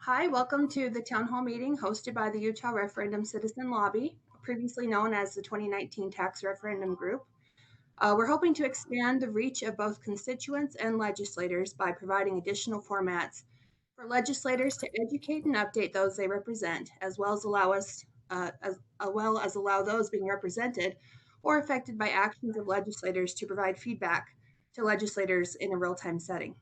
Hi, welcome to the town hall meeting hosted by the Utah Referendum Citizen Lobby, previously known as the 2019 Tax Referendum Group. We're hoping to expand the reach of both constituents and legislators by providing additional formats for legislators to educate and update those they represent, as well as allow those being represented or affected by actions of legislators to provide feedback to legislators in a real-time setting.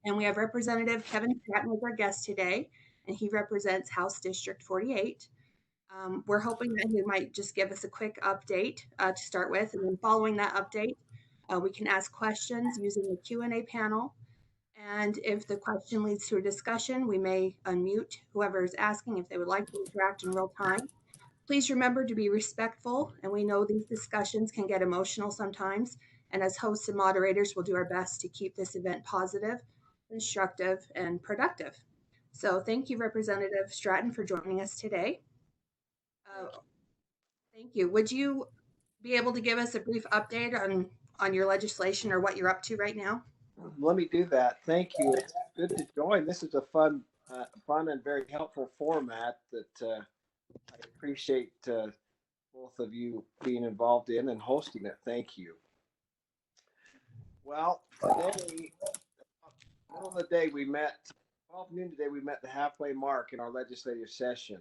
And we have Representative Keven Stratton as our guest today, and he represents House District 48. We're hoping that he might just give us a quick update to start with, and then following that update, we can ask questions using the Q&A panel. And if the question leads to a discussion, we may unmute whoever is asking if they would like to interact in real time. Please remember to be respectful, and we know these discussions can get emotional sometimes. And as hosts and moderators, we'll do our best to keep this event positive, instructive, and productive. So thank you, Representative Stratton, for joining us today. Thank you. Would you be able to give us a brief update on your legislation or what you're up to right now? Let me do that. Thank you. It's good to join. This is a fun and very helpful format that I appreciate both of you being involved in and hosting it. Thank you. Well, today, middle of the day, we met, 12 noon today, we met the halfway mark in our legislative session.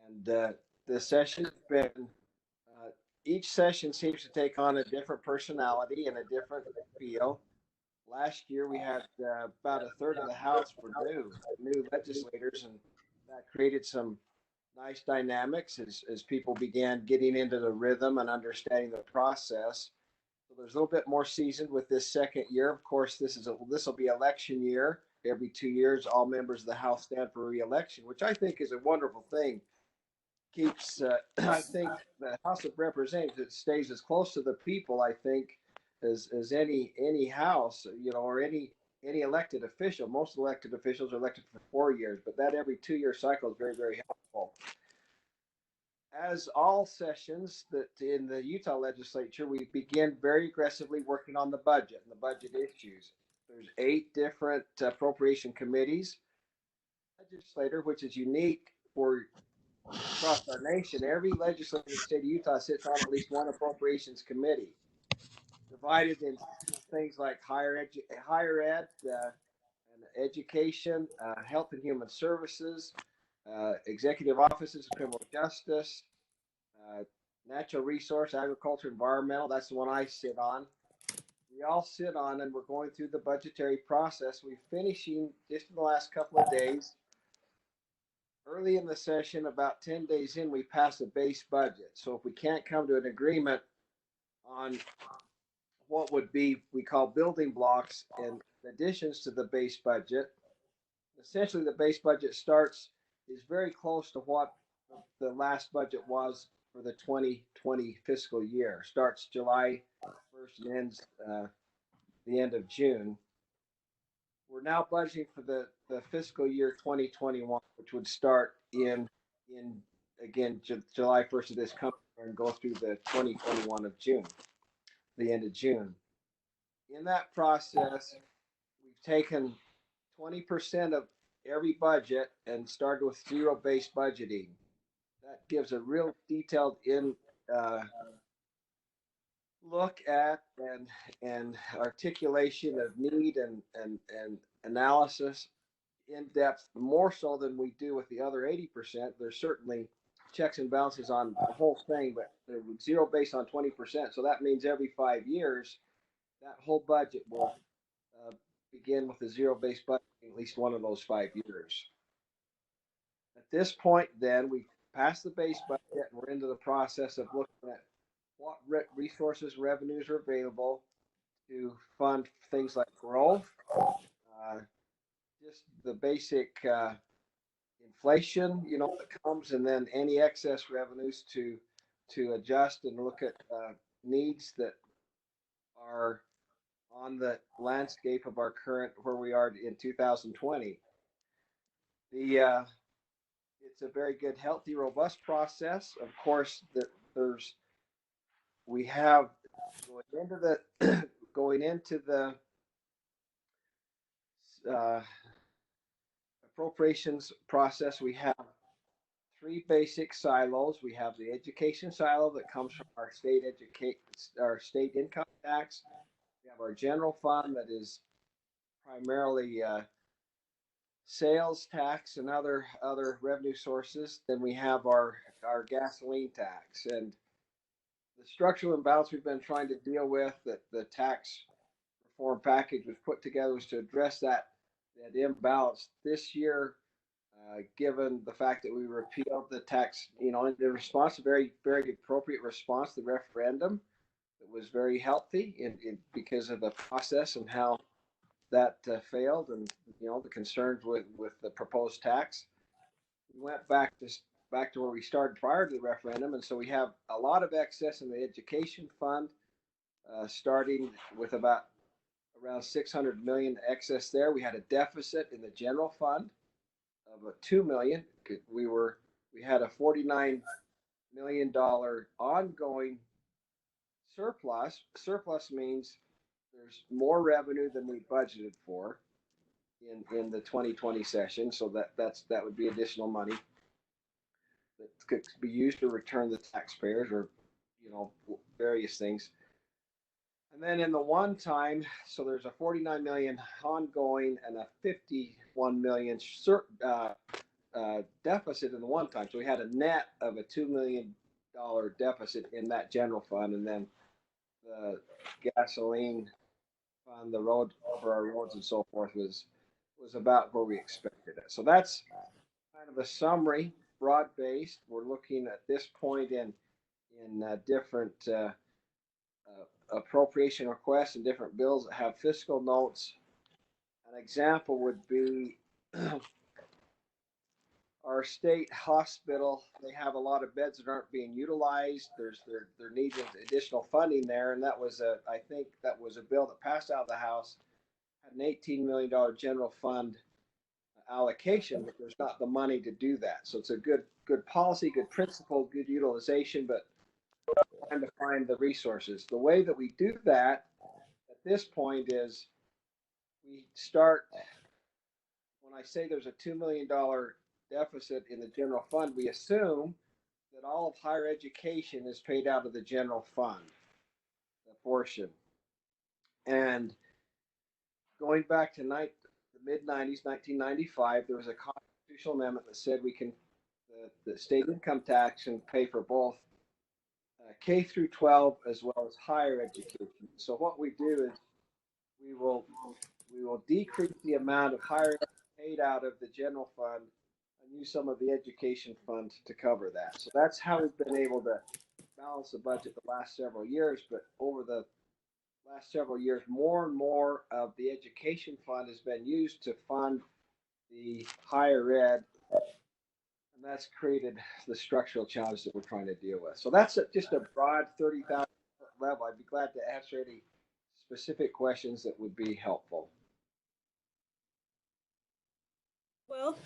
And the session's been, each session seems to take on a different personality and a different feel. Last year, we had about a third of the House were new legislators, and that created some nice dynamics as people began getting into the rhythm and understanding the process. So there's a little bit more seasoned with this second year. Of course, this will be election year. Every 2 years, all members of the House stand for re-election, which I think is a wonderful thing. Keeps, I think, the House of Representatives stays as close to the people, I think, as any house, or any elected official. Most elected officials are elected for 4 years, but that every 2 year cycle is very, very helpful. As all sessions that in the Utah legislature, we begin very aggressively working on the budget and the budget issues. There's 8 different appropriation committees. Legislator, which is unique for across our nation. Every legislator in the state of Utah sits on at least one appropriations committee, divided in things like higher ed, and education, health and human services, executive offices of criminal justice, natural resource, agriculture, environmental. That's the one I sit on. We all sit on, and we're going through the budgetary process. We're finishing just in the last couple of days. Early in the session, about 10 days in, we pass a base budget. So if we can't come to an agreement on what would be, we call building blocks and additions to the base budget, essentially the base budget is very close to what the last budget was for the 2020 fiscal year. Starts July 1st and ends the end of June. We're now budgeting for the fiscal year 2021, which would start in again July 1st of this coming year and go through the 2021 of June, the end of June. In that process, we've taken 20% of every budget and started with zero-based budgeting. That gives a real detailed look at and articulation of need and analysis in depth, more so than we do with the other 80%. There's certainly checks and balances on the whole thing, but zero based on 20%. So that means every 5 years, that whole budget will begin with a zero-based budget at least one of those 5 years. At this point, then, we passed the base budget and we're into the process of looking at what resources, revenues are available to fund things like growth, just the basic inflation, that comes, and then any excess revenues to adjust and look at needs that are on the landscape of our current, where we are in 2020. It's a very good, healthy, robust process. Of course, we have going into the appropriations process, we have three basic silos. We have the education silo that comes from our state income tax. We have our general fund that is primarily sales tax and other revenue sources. Then we have our gasoline tax, and the structural imbalance we've been trying to deal with, that the tax reform package was put together, was to address that imbalance this year. Given the fact that we repealed the tax, in response, a very appropriate response to the referendum, it was very healthy because of the process and how that failed, and the concerns with the proposed tax. We went back to where we started prior to the referendum, and so we have a lot of excess in the education fund, starting with about around 600 million excess there. We had a deficit in the general fund of 2 million. We had a $49 million ongoing surplus. Surplus means there's more revenue than we budgeted for in the 2020 session, so that would be additional money that could be used to return the taxpayers, or various things. And then in the one time, so there's a 49 million ongoing and a 51 million deficit in the one time. So we had a net of a $2 million deficit in that general fund, and then the gasoline fund, the road for our roads and so forth, was about where we expected it. So that's kind of a summary, broad based. We're looking at this point in different appropriation requests and different bills that have fiscal notes. An example would be our state hospital. They have a lot of beds that aren't being utilized. They're needing additional funding there, and I think that was a bill that passed out of the House, had an $18 million general fund allocation, but there's not the money to do that. So it's a good policy, good principle, good utilization, but trying to find the resources. The way that we do that at this point is we start, when I say there's a $2 million deficit in the general fund, we assume that all of higher education is paid out of the general fund, the portion. And going back to the mid-90s, 1995, there was a constitutional amendment that said the state income tax can pay for both K through 12 as well as higher education. So what we do is we will decrease the amount of higher paid out of the general fund and use some of the education fund to cover that. So that's how we've been able to balance the budget the last several years. But over the last several years, more and more of the education fund has been used to fund the higher ed, and that's created the structural challenge that we're trying to deal with. So that's just a broad 30,000 level. I'd be glad to answer any specific questions that would be helpful. Well,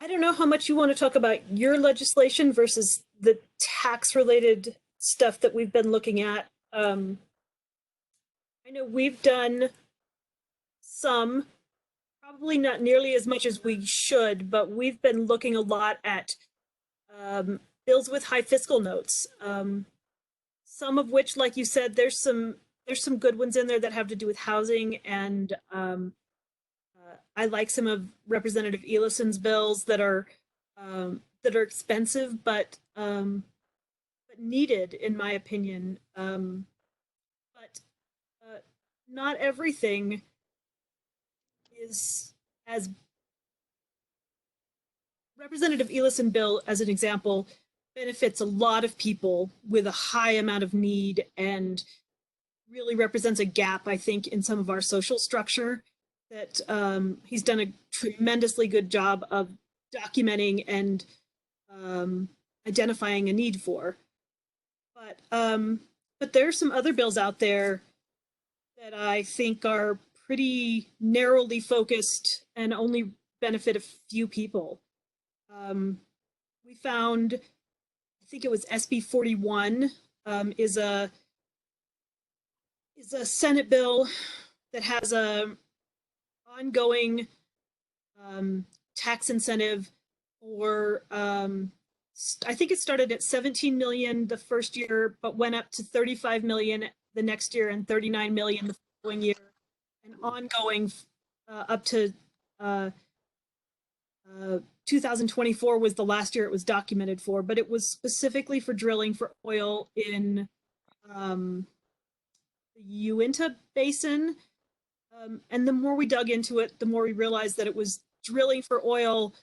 I don't know how much you want to talk about your legislation versus the tax-related stuff that we've been looking at. I know we've done some, probably not nearly as much as we should, but we've been looking a lot at bills with high fiscal notes. Some of which, like you said, there's some good ones in there that have to do with housing, and I like some of Representative Ellison's bills that are expensive, but needed, in my opinion. But not everything is as Representative Ellison bill, as an example, benefits a lot of people with a high amount of need and really represents a gap, I think, in some of our social structure that he's done a tremendously good job of documenting and identifying a need for. But there are some other bills out there that I think are pretty narrowly focused and only benefit a few people. We found, I think it was SB 41, is a Senate bill that has a ongoing tax incentive for, I think it started at 17 million the first year, but went up to 35 million the next year and 39 million the following year, and ongoing up to 2024 was the last year it was documented for, but it was specifically for drilling for oil in the Uinta Basin. And the more we dug into it, the more we realized that it was drilling for oil.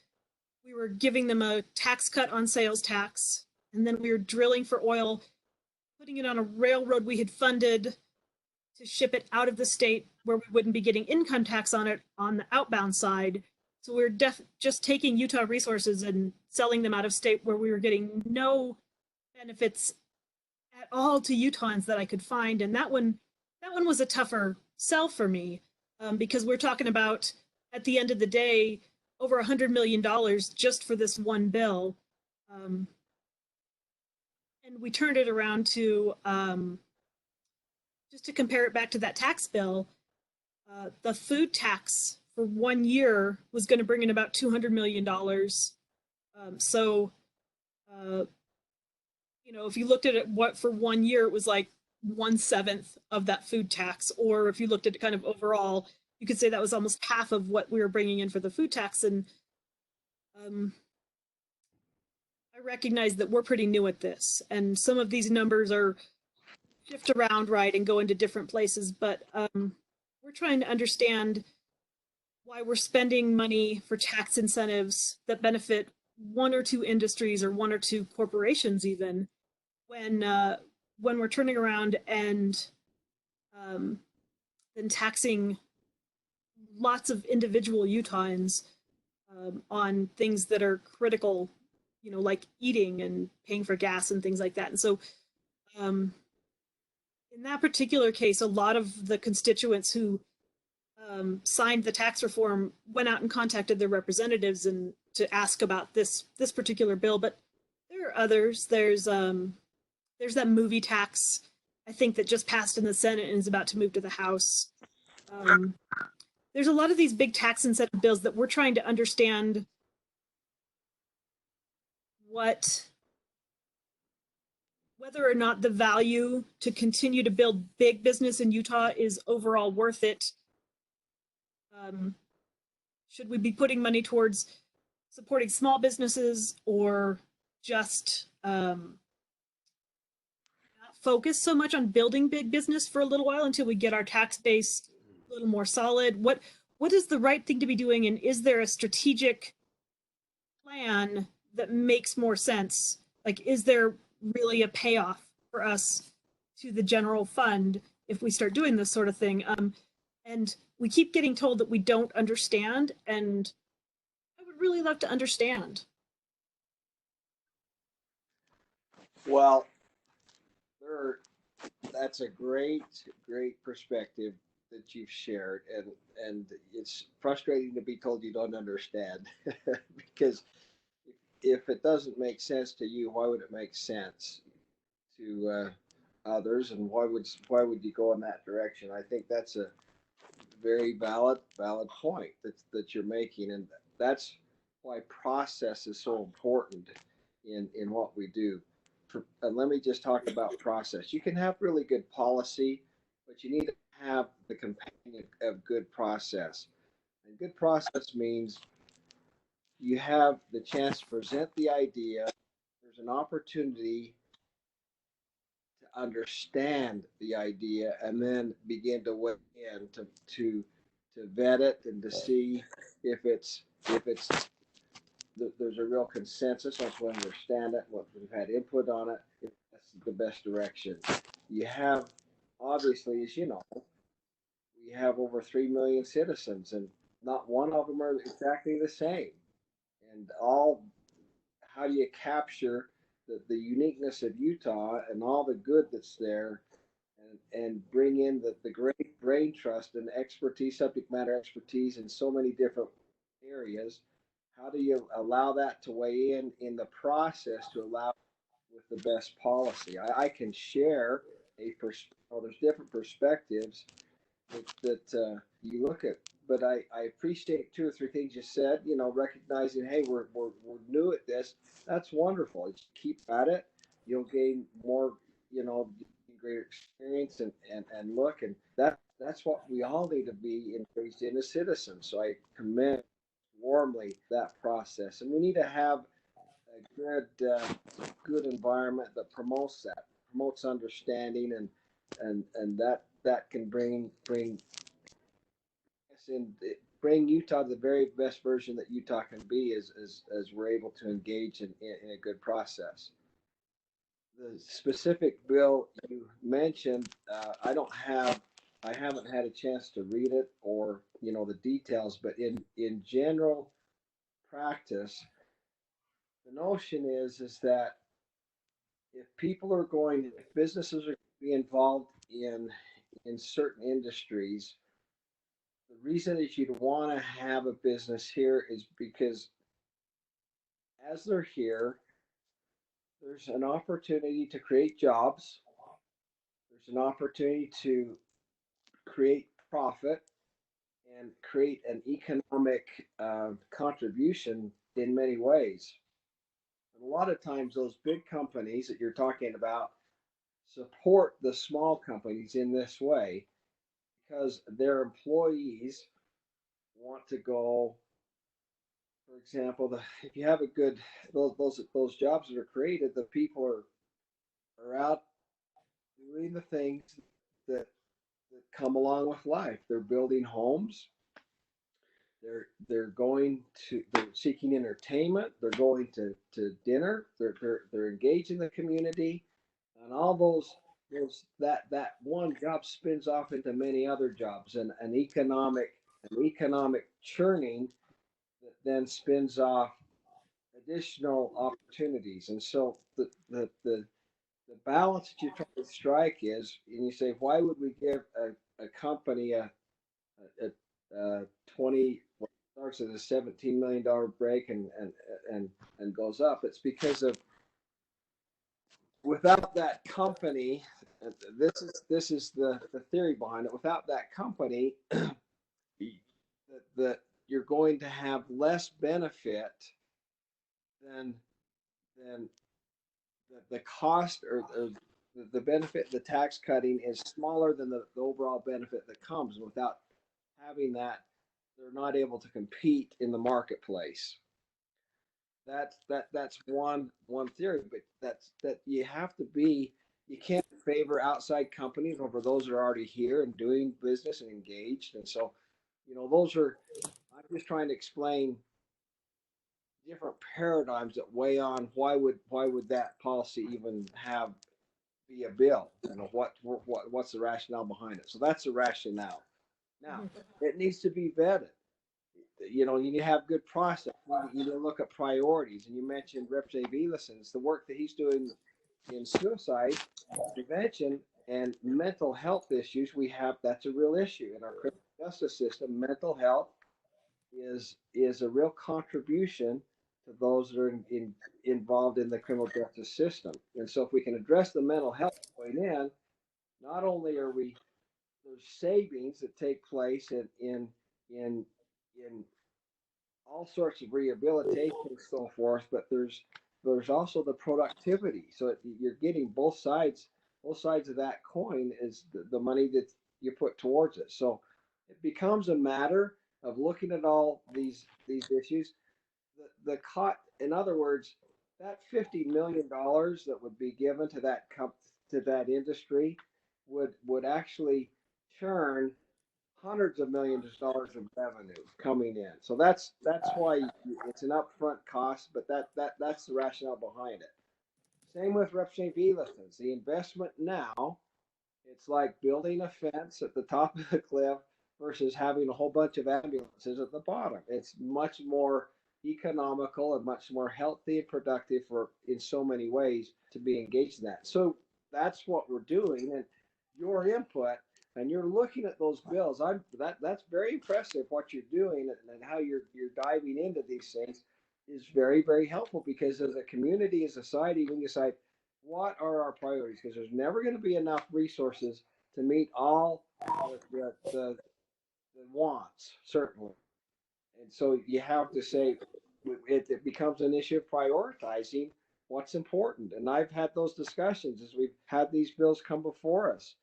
We were giving them a tax cut on sales tax, and then we were drilling for oil, putting it on a railroad we had funded to ship it out of the state where we wouldn't be getting income tax on it on the outbound side. So we were just taking Utah resources and selling them out of state where we were getting no benefits at all to Utahns that I could find. And that one was a tougher sell for me, because we're talking about, at the end of the day, over $100 million just for this one bill. And we turned it around to, just to compare it back to that tax bill, the food tax for 1 year was going to bring in about $200 million. So, if you looked at it, what for 1 year, it was like 1/7 of that food tax. Or if you looked at it kind of overall, you could say that was almost half of what we were bringing in for the food tax. And I recognize that we're pretty new at this, and some of these numbers are shift around, right, and go into different places. But we're trying to understand why we're spending money for tax incentives that benefit one or two industries or one or two corporations, even when we're turning around and then taxing lots of individual Utahns on things that are critical, like eating and paying for gas and things like that. And so in that particular case, a lot of the constituents who signed the tax reform went out and contacted their representatives and to ask about this particular bill. But there are others. There's that movie tax, I think, that just passed in the Senate and is about to move to the House. There's a lot of these big tax incentive bills that we're trying to understand whether or not the value to continue to build big business in Utah is overall worth it. Should we be putting money towards supporting small businesses, or just not focus so much on building big business for a little while until we get our tax base a little more solid? What is the right thing to be doing, and is there a strategic plan that makes more sense? Like, is there really a payoff for us to the general fund if we start doing this sort of thing? And we keep getting told that we don't understand, and I would really love to understand. Well, that's a great perspective that you've shared, and it's frustrating to be told you don't understand because if it doesn't make sense to you, why would it make sense to others, and why would you go in that direction? I think that's a very valid point that you're making, and that's why process is so important in what we do. And let me just talk about process. You can have really good policy, but you need to have the companion of good process. And good process means you have the chance to present the idea. There's an opportunity to understand the idea and then begin to weigh in to vet it and to see if there's a real consensus once we understand it, what we've had input on it, if that's the best direction. You have, obviously, as you know, we have over 3 million citizens, and not one of them are exactly the same. And how do you capture the uniqueness of Utah and all the good that's there, and bring in the great brain trust and expertise, subject matter expertise in so many different areas? How do you allow that to weigh in the process to allow with the best policy? I can share there's different perspectives that you look at but I appreciate two or three things you said. You know, recognizing, hey, we're new at this. That's wonderful. Just keep at it. You'll gain more. You know, greater experience and look, and that's what we all need to be engaged in as citizens. So I commend warmly that process, and we need to have a good environment that promotes that, promotes understanding, and that can bring us in, bring Utah to the very best version that Utah can be as we're able to engage in a good process. The specific bill you mentioned, I haven't had a chance to read it or the details, but in general practice, the notion is that if businesses are going to be involved in certain industries, the reason that you'd want to have a business here is because as they're here, there's an opportunity to create jobs. There's an opportunity to create profit and create an economic contribution in many ways. And a lot of times, those big companies that you're talking about support the small companies in this way because their employees want to go. For example, if you have a good those jobs that are created, the people are out doing the things that that come along with life. They're building homes. They're seeking entertainment. They're going to dinner. They're engaged in the community, and all that one job spins off into many other jobs and an economic churning that then spins off additional opportunities. And so the balance that you're trying to strike is, and you say, why would we give a company a 20 what starts at a $17 million break and goes up? It's because of without that company, this is the theory behind it. Without that company, that you're going to have less benefit than than the cost or the benefit, the tax cutting is smaller than the overall benefit that comes. And without having that, they're not able to compete in the marketplace. That's one theory, but that you have to be. You can't favor outside companies over those that are already here and doing business and engaged. And so, those are. I'm just trying to explain different paradigms that weigh on why would that policy even have be a bill? What's the rationale behind it? So that's the rationale. Now it needs to be vetted. You need to have good process. You need to look at priorities. And you mentioned Representative Elison's the work that he's doing in suicide prevention and mental health issues. That's a real issue in our criminal justice system. Mental health is a real contribution to those that are involved in the criminal justice system. And so if we can address the mental health going in, not only are we there's savings that take place in all sorts of rehabilitation and so forth, but there's also the productivity. So you're getting both sides of that coin is the money that you put towards it. So it becomes a matter of looking at all these issues. In other words, that $50 million that would be given to that industry would actually churn hundreds of millions of dollars of revenue coming in. So that's why it's an upfront cost, but that's the rationale behind it. Same with Representative Elison's. The investment now, it's like building a fence at the top of the cliff versus having a whole bunch of ambulances at the bottom. It's much more economical and much more healthy and productive in so many ways to be engaged in that. So that's what we're doing, and your input and you're looking at those bills. That's very impressive what you're doing and how you're diving into these things is very, very helpful because as a community, as a society, we can decide what are our priorities because there's never going to be enough resources to meet all the than wants, certainly. And so you have to say it becomes an issue of prioritizing what's important. And I've had those discussions as we've had these bills come before us.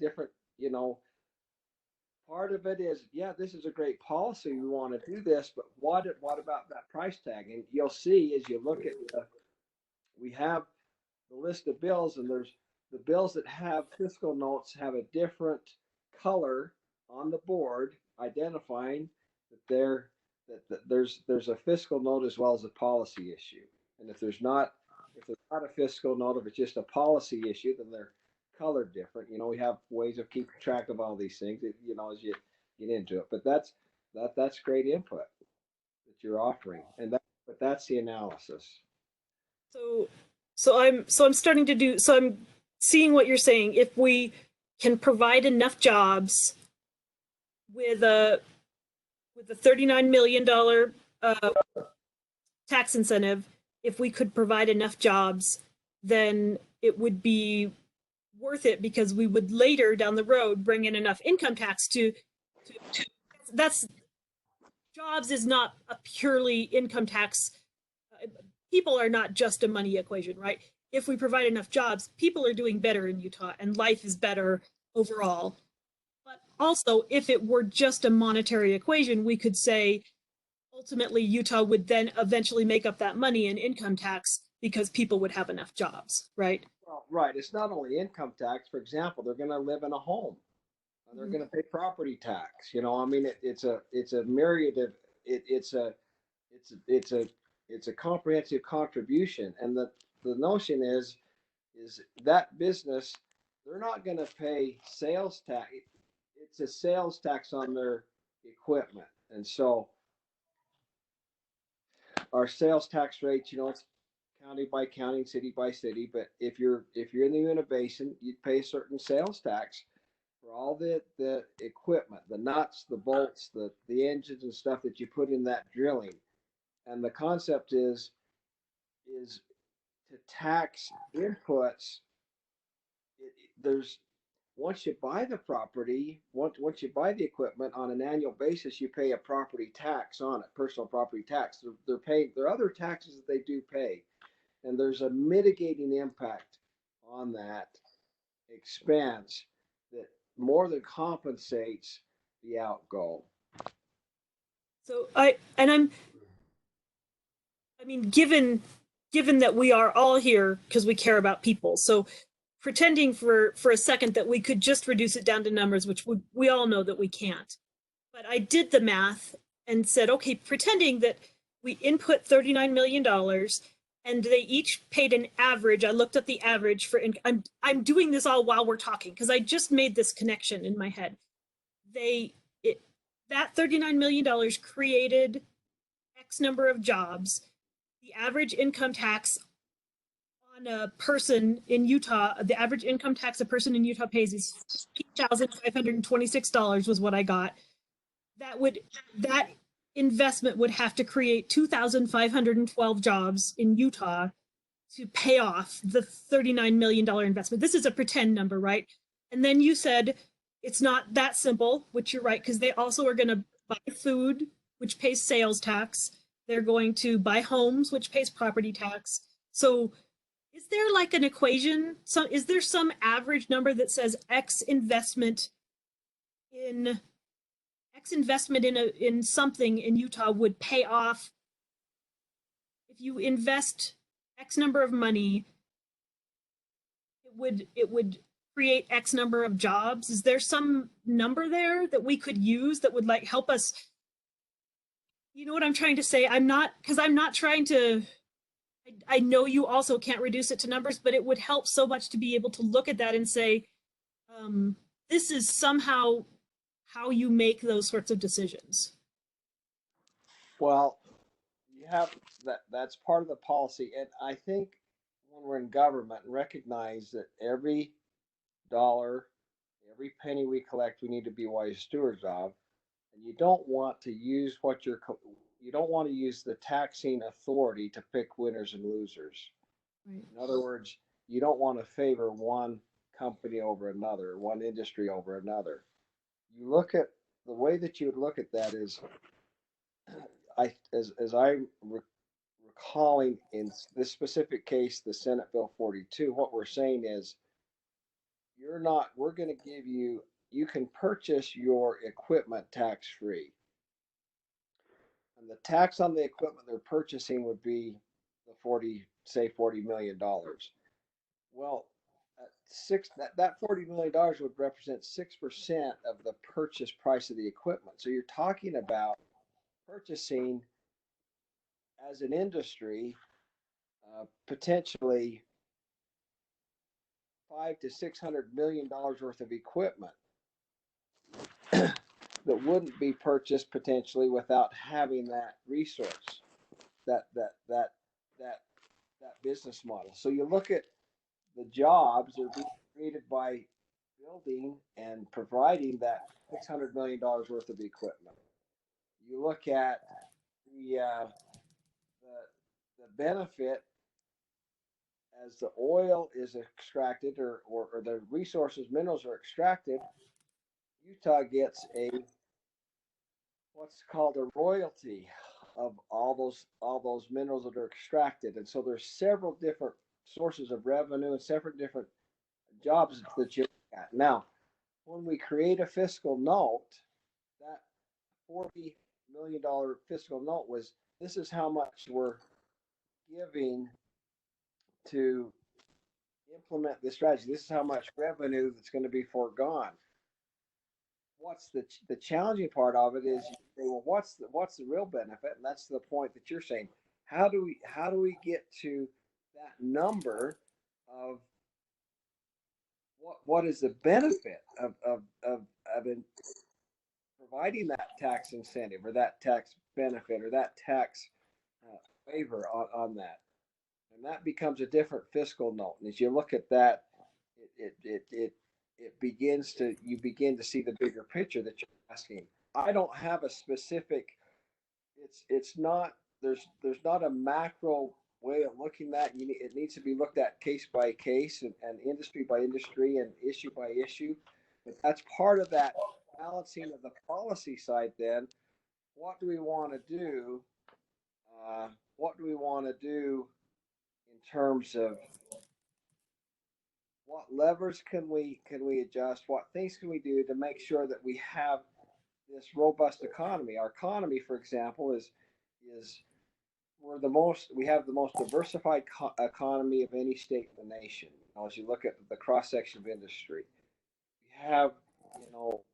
Different, you know, part of it is, yeah, this is a great policy. We want to do this, but what about that price tag? And you'll see as you look at we have the list of bills, and there's the bills that have fiscal notes have a different color on the board identifying that there's a fiscal note as well as a policy issue. And if there's not a fiscal note, if it's just a policy issue, then they're colored different. You know, we have ways of keeping track of all these things, you know, as you get into it. But that's great input that you're offering. But that's the analysis. So I'm starting to do, so I'm seeing what you're saying. If we can provide enough jobs with a $39 million tax incentive, if we could provide enough jobs, then it would be worth it, because we would later down the road bring in enough income tax to that's jobs is not a purely income tax. People are not just a money equation, right? If we provide enough jobs, people are doing better in Utah and life is better overall. But also, if it were just a monetary equation, we could say ultimately Utah would then eventually make up that money in income tax because people would have enough jobs, right? Well, right. It's not only income tax. For example, they're going to live in a home. They're going to pay property tax. You know, I mean, it's a myriad of it's a comprehensive contribution, and the notion is that business, they're not going to pay sales tax. It's a sales tax on their equipment, and so our sales tax rates, you know, it's county by county, city by city. But if you're in the Uinta Basin, you'd pay a certain sales tax for all the equipment, the nuts, the bolts, the engines and stuff that you put in that drilling. And the concept is to tax inputs. There's once you buy the property, once you buy the equipment on an annual basis, you pay a property tax on it, personal property tax. They're paying, there are other taxes that they do pay, and there's a mitigating impact on that expense that more than compensates the outgo. So I mean, given that we are all here because we care about people, so pretending for a second that we could just reduce it down to numbers, which we all know that we can't. But I did the math and said, okay, pretending that we input $39 million and they each paid an average. I looked at the average for, I'm doing this all while we're talking because I just made this connection in my head. That $39 million created X number of jobs. The average income tax on a person in Utah, the average income tax a person in Utah pays is $15,526 was what I got. That investment would have to create 2,512 jobs in Utah to pay off the $39 million investment. This is a pretend number, right? And then you said it's not that simple, which you're right, because they also are going to buy food, which pays sales tax. They're going to buy homes, which pays property tax. So is there like an equation? So is there some average number that says X investment in something in Utah would pay off if you invest X number of money, it would create X number of jobs? Is there some number there that we could use that would like help us? You know what I'm trying to say? I'm not trying to, I know you also can't reduce it to numbers, but it would help so much to be able to look at that and say, this is somehow how you make those sorts of decisions. Well, you have that's part of the policy. And I think when we're in government, recognize that every dollar, every penny we collect, we need to be wise stewards of. And you don't want to use you don't want to use the taxing authority to pick winners and losers. Right. In other words, you don't want to favor one company over another, one industry over another. you look at the way that you would look at that is, as I'm recalling in this specific case, the Senate Bill 42, what we're saying is we're going to give you, you can purchase your equipment tax free. And the tax on the equipment they're purchasing would be the 40, say $40 million. Well, that $40 million would represent 6% of the purchase price of the equipment. So you're talking about purchasing as an industry potentially $500 to $600 million worth of equipment that wouldn't be purchased potentially without having that resource, that that that that that business model. So you look at the jobs that are being created by building and providing that $600 million worth of equipment. You look at the uh, the benefit as the oil is extracted, or the resources, minerals are extracted. Utah gets a what's called a royalty of all those minerals that are extracted, and so there's several different sources of revenue and several different jobs that you look at. Now, when we create a fiscal note, that $40 million fiscal note was, this is how much we're giving to implement this strategy. This is how much revenue that's going to be foregone. What's the challenging part of it is, you say, well, what's the real benefit? And that's the point that you're saying. How do we get to that number of what is the benefit of providing that tax incentive, or that tax benefit, or that tax favor on that? And that becomes a different fiscal note. And as you look at that, it begins to, you begin to see the bigger picture that you're asking. I don't have a specific. It's not, there's not a macro way of looking at. It needs to be looked at case by case, and industry by industry and issue by issue. But that's part of that balancing of the policy side. Then, what do we want to do? What do we want to do in terms of what levers can we adjust? What things can we do to make sure that we have this robust economy? Our economy, for example, is we have the most diversified economy of any state in the nation. As you look at the cross section of industry, we have,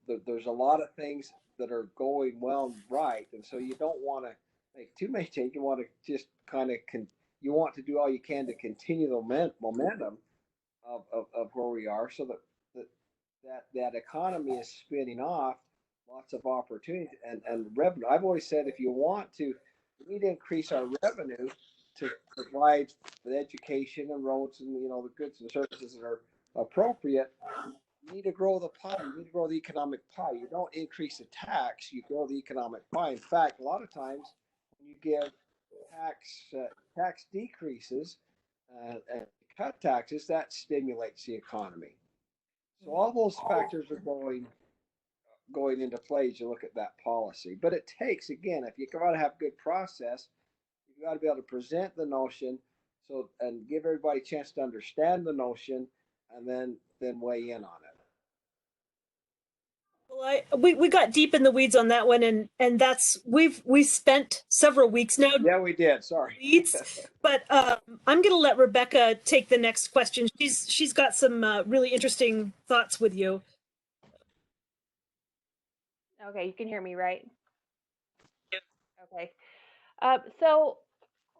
there's a lot of things that are going well and right, and so you don't want to make too many changes. You want to just kind of you want to do all you can to continue the momentum of where we are, so that economy is spinning off lots of opportunity and revenue. I've always said, if you want to, we need to increase our revenue to provide the education and roads and the goods and services that are appropriate. You need to grow the pie. You need to grow the economic pie. You don't increase the tax, you grow the economic pie. In fact, a lot of times when you give tax decreases and cut taxes, that stimulates the economy. So all those factors are going into play as you look at that policy. But it takes, again, if you got to have good process, you got to be able to present the notion, and give everybody a chance to understand the notion, and then weigh in on it. Well, we got deep in the weeds on that one, and that's we spent several weeks now. Yeah, we did. Sorry. Weeds, but I'm going to let Rebecca take the next question. She's got some really interesting thoughts with you. Okay, you can hear me, right? Okay. So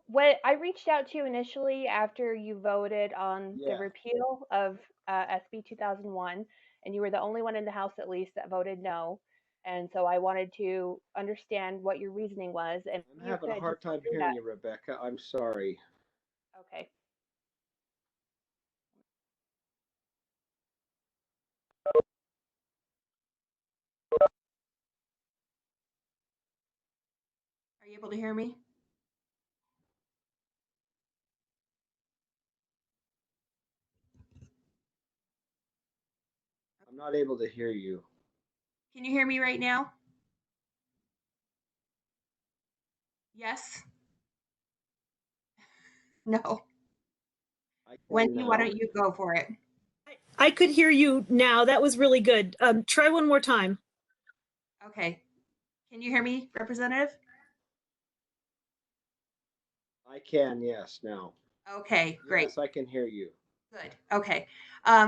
when I reached out to you initially after you voted on the repeal of SB 2001, and you were the only one in the House, at least, that voted no. And so I wanted to understand what your reasoning was. And I'm having a hard time hearing you, Rebecca. I'm sorry. Okay. Are you able to hear me? I'm not able to hear you. Can you hear me right now? Yes? No. Wendy, why don't you go for it? I could hear you now. That was really good. Try one more time. Okay. Can you hear me, Representative? I can, yes, now. Okay, great. Yes, I can hear you. Good. Okay.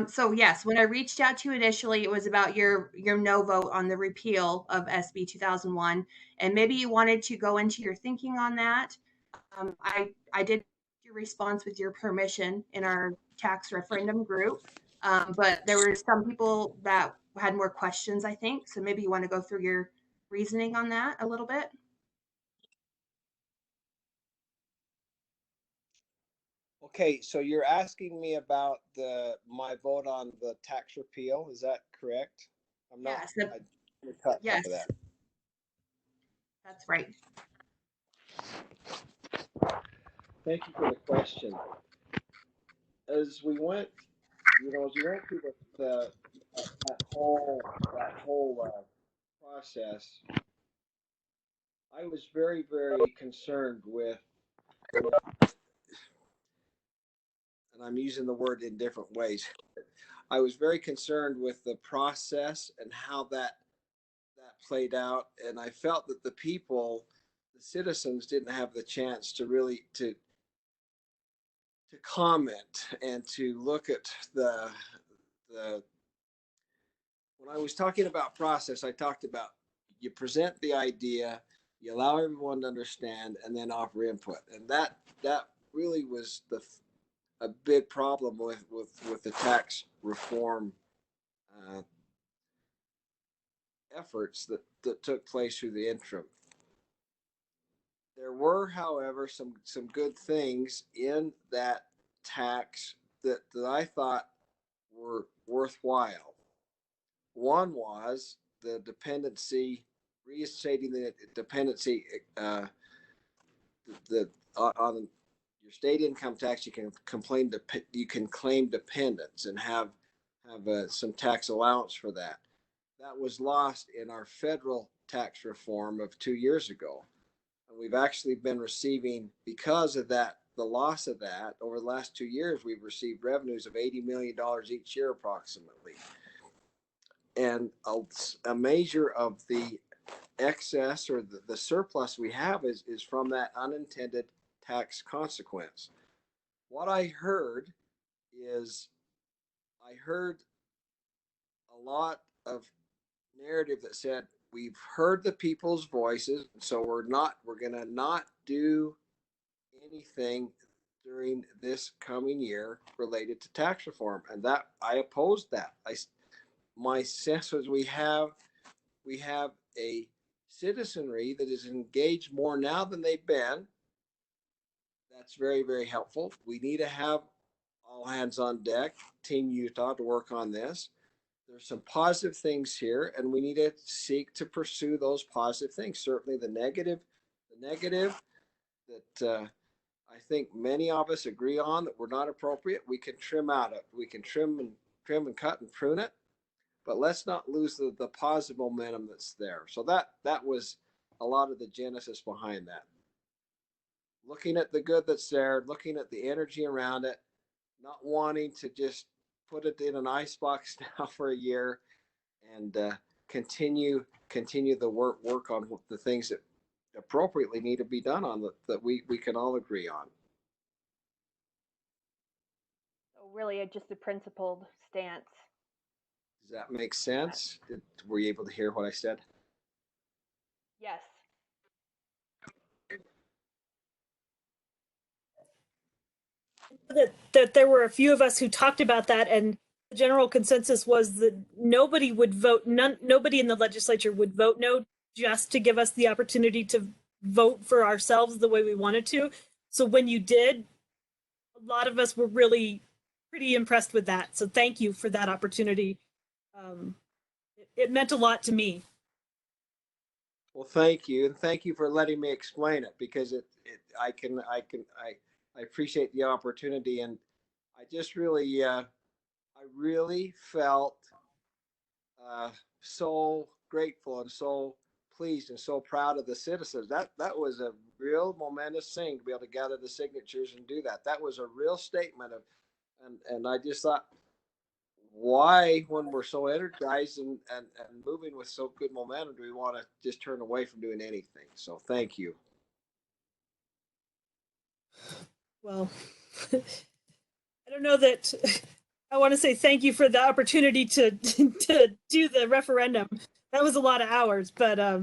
So yes, when I reached out to you initially, it was about your no vote on the repeal of SB 2001, and maybe you wanted to go into your thinking on that. I did your response with your permission in our tax referendum group, but there were some people that had more questions, I think. So maybe you want to go through your reasoning on that a little bit. Okay, so you're asking me about my vote on the tax repeal. Is that correct? I'm not. Yes. I cut Yes. some of that. That's right. Thank you for the question. As we went, as we went through that whole process, I was very, very concerned with, and I'm using the word in different ways. I was very concerned with the process and how that played out, and I felt that the citizens, didn't have the chance to really to comment and to look at the. When I was talking about process, I talked about you present the idea, you allow everyone to understand, and then offer input, and that really was a big problem with the tax reform uh, efforts that took place through the interim. There were, however, some good things in that tax that I thought were worthwhile. One was the dependency, reinstating the dependency, the on your state income tax. You can claim dependents and have some tax allowance for that. That was lost in our federal tax reform of 2 years ago. And we've actually been receiving, because of that, the loss of that, over the last 2 years, we've received revenues of $80 million each year approximately. And a measure of the excess or the surplus we have is from that unintended tax consequence. What I heard is, I heard a lot of narrative that said, we've heard the people's voices, so we're going to not do anything during this coming year related to tax reform, and that I opposed that. My sense was we have a citizenry that is engaged more now than they've been. That's very, very helpful. We need to have all hands on deck, Team Utah, to work on this. There's some positive things here, and we need to seek to pursue those positive things. Certainly the negative that I think many of us agree on that were not appropriate, we can trim out of. We can trim and cut and prune it, but let's not lose the positive momentum that's there. So that was a lot of the genesis behind that. Looking at the good that's there, looking at the energy around it, not wanting to just put it in an icebox now for a year, and continue the work on the things that appropriately need to be done on that we can all agree on. So really, just a principled stance. Does that make sense? Were you able to hear what I said? Yes. That there were a few of us who talked about that, and the general consensus was that nobody would vote. Nobody in the legislature would vote no, just to give us the opportunity to vote for ourselves the way we wanted to. So when you did, a lot of us were really pretty impressed with that. So thank you for that opportunity. It meant a lot to me. Well, thank you, and thank you for letting me explain it, because I appreciate the opportunity, and I just really felt so grateful and so pleased and so proud of the citizens. That was a real momentous thing to be able to gather the signatures and do that. That was a real statement of, and I just thought, why, when we're so energized and moving with so good momentum, do we want to just turn away from doing anything? So thank you. Well, I don't know that I want to say thank you for the opportunity to to do the referendum. That was a lot of hours, but it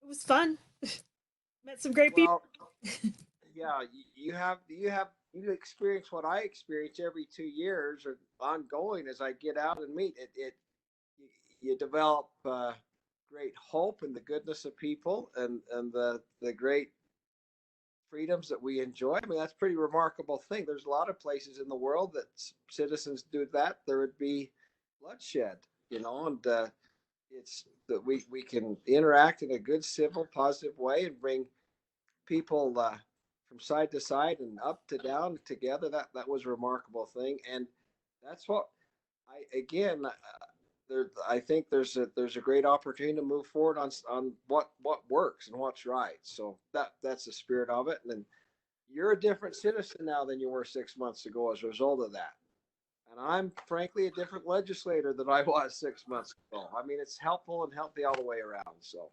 was fun. Met some great people. Yeah, you experience what I experience every 2 years or ongoing as I get out and meet it. You develop great hope in the goodness of people and the great freedoms that we enjoy. I mean, that's a pretty remarkable thing. There's a lot of places in the world that citizens do that. There would be bloodshed, and it's that we can interact in a good, civil, positive way and bring people from side to side and up to down together. That was a remarkable thing, and that's what I again. I think there's a great opportunity to move forward on what works and what's right. So that's the spirit of it. And you're a different citizen now than you were 6 months ago as a result of that. And I'm frankly a different legislator than I was 6 months ago. I mean, it's helpful and healthy all the way around. So.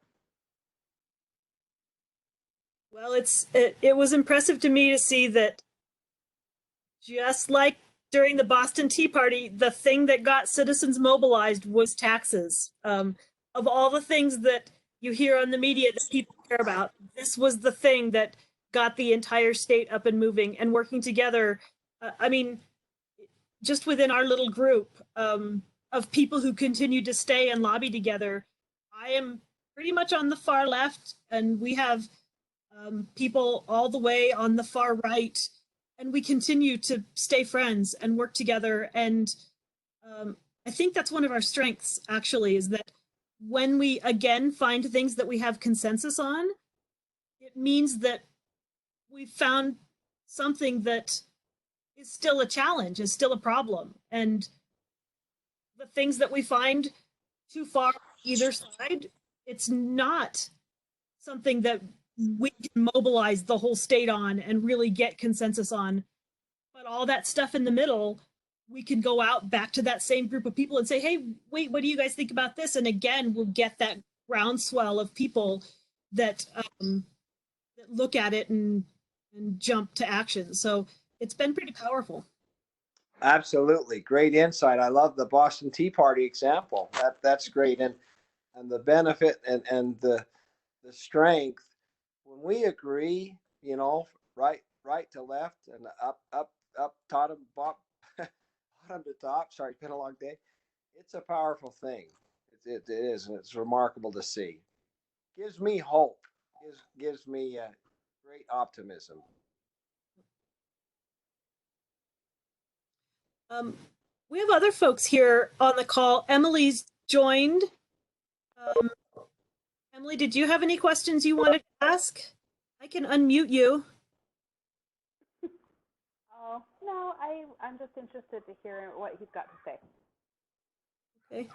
Well, it was impressive to me to see that, just like during the Boston Tea Party, the thing that got citizens mobilized was taxes. Of all the things that you hear on the media that people care about, this was the thing that got the entire state up and moving and working together. I mean, just within our little group of people who continue to stay and lobby together, I am pretty much on the far left, and we have people all the way on the far right, and we continue to stay friends and work together. And I think that's one of our strengths, actually, is that when we again find things that we have consensus on, it means that we've found something that is still a challenge, is still a problem. And the things that we find too far either side, it's not something that we can mobilize the whole state on and really get consensus on. But all that stuff in the middle, we can go out back to that same group of people and say, hey, wait, what do you guys think about this? And again, we'll get that groundswell of people that, that look at it and jump to action. So it's been pretty powerful. Absolutely. Great insight. I love the Boston Tea Party example. That's great. And the benefit and the strength when we agree, right to left and up, bottom, bottom to top. Sorry, it's been a long day. It's a powerful thing. It is, and it's remarkable to see. Gives me hope. Gives me great optimism. We have other folks here on the call. Emily's joined. Emily, did you have any questions you wanted to ask? I can unmute you. Oh, no, I'm just interested to hear what he's got to say. Okay.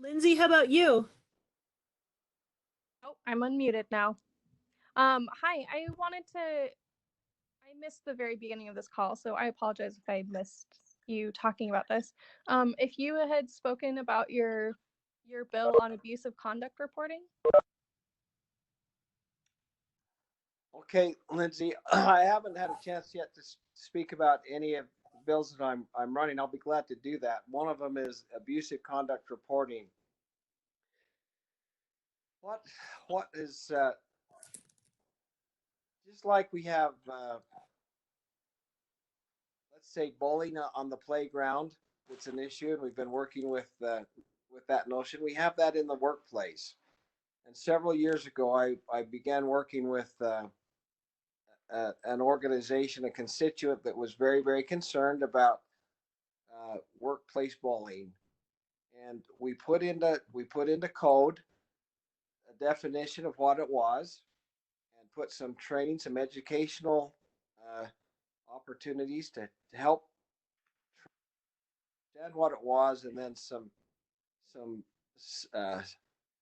Lindsay, how about you? Oh, I'm unmuted now. Hi, I missed the very beginning of this call, so I apologize if I missed you talking about this. If you had spoken about your bill on abusive conduct reporting. Okay, Lindsay, I haven't had a chance yet to speak about any of the bills that I'm running. I'll be glad to do that. One of them is abusive conduct reporting. What is just like we have, let's say, bullying on the playground. It's an issue, and we've been working with that notion. We have that in the workplace. And several years ago, I began working with an organization, a constituent that was very, very concerned about workplace bullying, and we put into code a definition of what it was, and put some training, some educational opportunities to help understand what it was, and then some some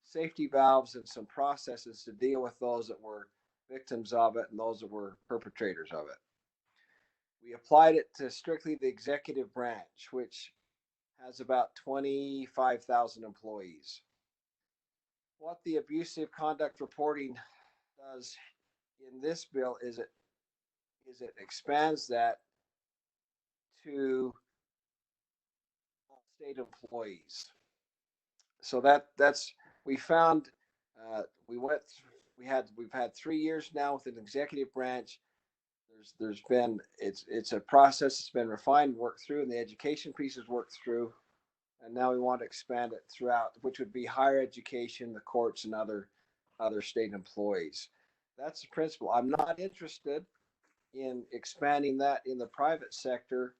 safety valves and some processes to deal with those that were victims of it and those that were perpetrators of it. We applied it to strictly the executive branch, which has about 25,000 employees. What the abusive conduct reporting does in this bill is it expands that to all state employees. So that's we found we've had 3 years now with an executive branch. There's been it's a process that's been refined, worked through, and the education piece is worked through, and now we want to expand it throughout, which would be higher education, the courts, and other state employees. That's the principle. I'm not interested in expanding that in the private sector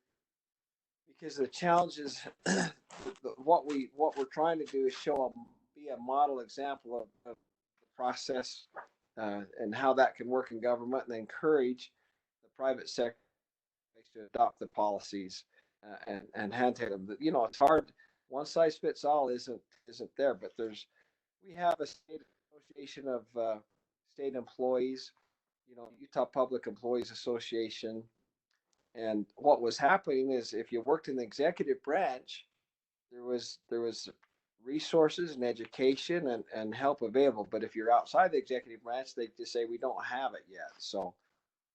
because the challenge is what we're trying to do is be a model example of the process and how that can work in government, and encourage the private sector to adopt the policies and handle them. You know, it's hard. One size fits all isn't there, but we have a state association of state employees, you know, Utah Public Employees Association. And what was happening is if you worked in the executive branch, there was resources and education and help available. But if you're outside the executive branch, they just say we don't have it yet. So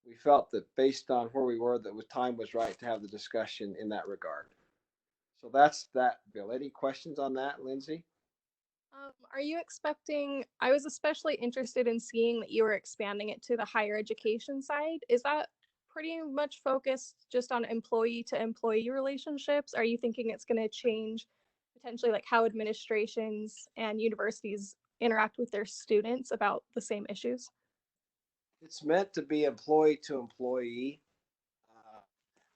we felt that based on where we were, that the time was right to have the discussion in that regard. So that's that, Bill. Any questions on that, Lindsay? Are you expecting, I was especially interested in seeing that you were expanding it to the higher education side. Is that pretty much focused just on employee to employee relationships? Are you thinking it's going to change potentially like how administrations and universities interact with their students about the same issues? It's meant to be employee to employee.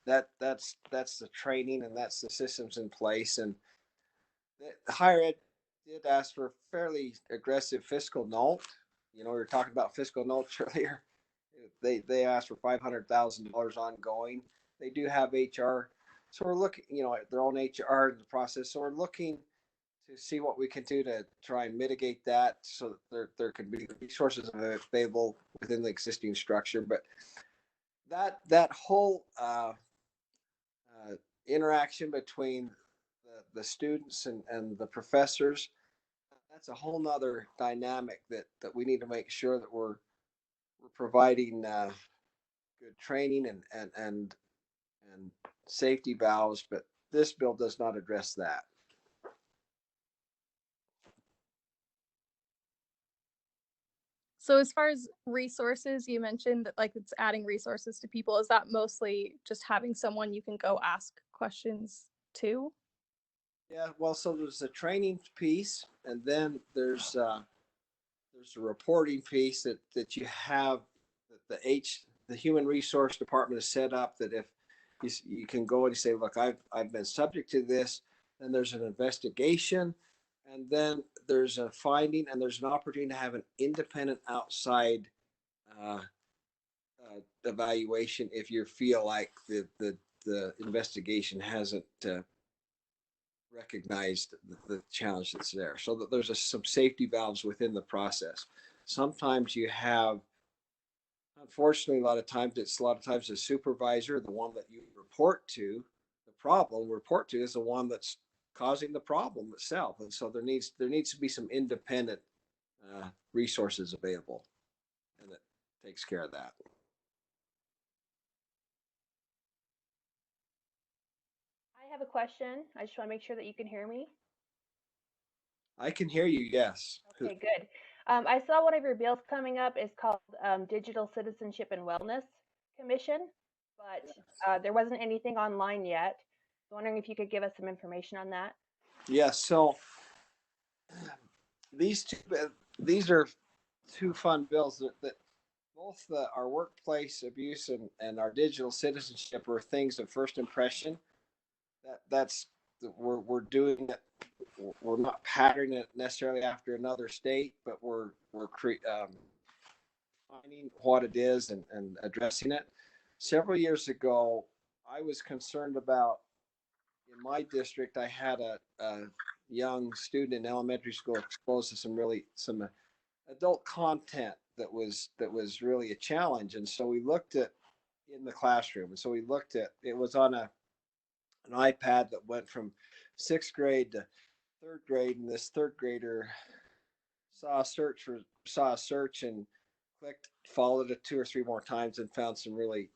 That's the training and that's the systems in place. And the higher ed did ask for a fairly aggressive fiscal note. You know, we were talking about fiscal notes earlier. They asked for $500,000 ongoing. They do have HR, so we're looking, you know, at their own HR in the process. So we're looking to see what we can do to try and mitigate that, so that there can be resources available within the existing structure. But that whole interaction between the students and the professors, that's a whole nother dynamic that we need to make sure that we're providing good training and safety valves. But this bill does not address that. So as far as resources, you mentioned that like it's adding resources to people. Is that mostly just having someone you can go ask questions to? Yeah, well, so there's a training piece, and then there's a reporting piece that you have that the human resource department is set up that if you can go and you say, look, I've been subject to this, then there's an investigation, and then there's a finding, and there's an opportunity to have an independent outside uh, evaluation if you feel like the investigation hasn't recognized the challenge that's there. So that there's some safety valves within the process. Sometimes you have, unfortunately, a lot of times the supervisor, the one that you report to, is the one that's causing the problem itself. And so there needs to be some independent resources available, and it takes care of that. I have a question. I just want to make sure that you can hear me. I can hear you, yes. Okay, good. I saw one of your bills coming up is called Digital Citizenship and Wellness Commission, but there wasn't anything online yet. So wondering if you could give us some information on that. Yes, so these are two fun bills that both our workplace abuse and our digital citizenship are things of first impression. That's we're doing it. We're not patterning it necessarily after another state, but we're finding what it is and addressing it. Several years ago, I was concerned about, in my district, I had a young student in elementary school exposed to some adult content that was really a challenge. And so we looked at in the classroom. And so we looked at it was on an iPad that went from 6th grade to 3rd grade, and this 3rd grader saw a search and clicked, followed it 2 or 3 more times, and found some really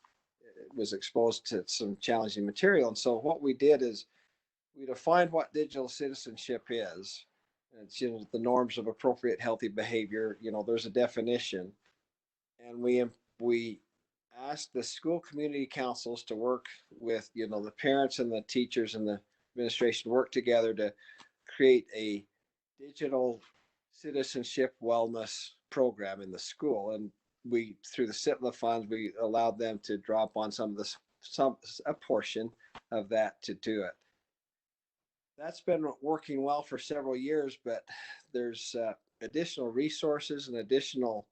was exposed to some challenging material. And so what we did is we defined what digital citizenship is. It's the norms of appropriate healthy behavior. There's a definition, and we asked the school community councils to work with the parents and the teachers and the administration work together to create a digital citizenship wellness program in the school. And we, through the CITLA funds, we allowed them to drop on a portion of that to do it. That's been working well for several years, but there's additional resources and additional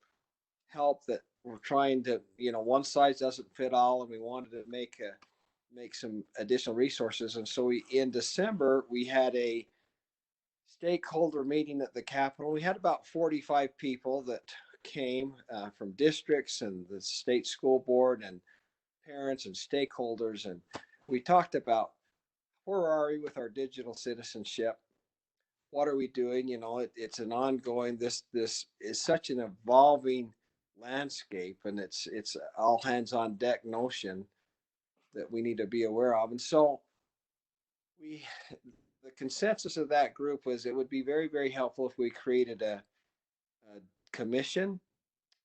help that we're trying to, one size doesn't fit all, and we wanted to make some additional resources. And so in December, we had a stakeholder meeting at the Capitol. We had about 45 people that came from districts and the state school board and parents and stakeholders. And we talked about where are we with our digital citizenship? What are we doing? It's an ongoing, this is such an evolving landscape, and it's all hands on deck notion that we need to be aware of. And so the consensus of that group was it would be very, very helpful if we created a commission,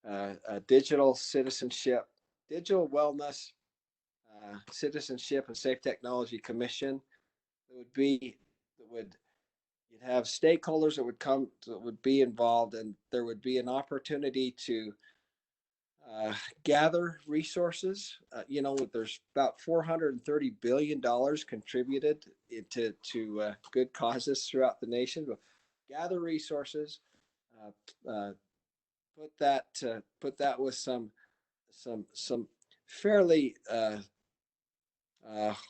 a digital citizenship, digital wellness, citizenship and safe technology commission you'd have stakeholders that would be involved, and there would be an opportunity to gather resources. There's about $430 billion contributed to good causes throughout the nation. But gather resources, put that with some fairly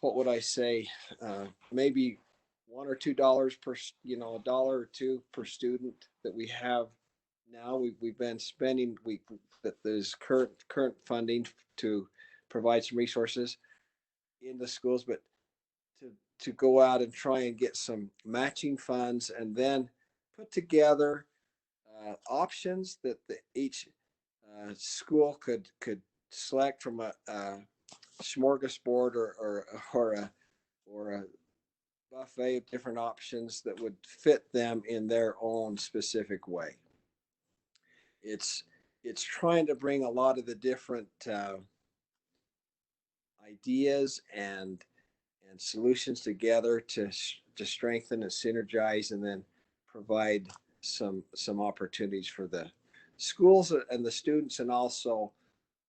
what would I say? Maybe $1 or $2 per, $1 or $2 per student that we have now. We've been spending. That there's current funding to provide some resources in the schools, but to go out and try and get some matching funds, and then put together options that each school could select from a smorgasbord or a buffet of different options that would fit them in their own specific way. It's trying to bring a lot of the different ideas and solutions together to strengthen and synergize, and then provide some opportunities for the schools and the students, and also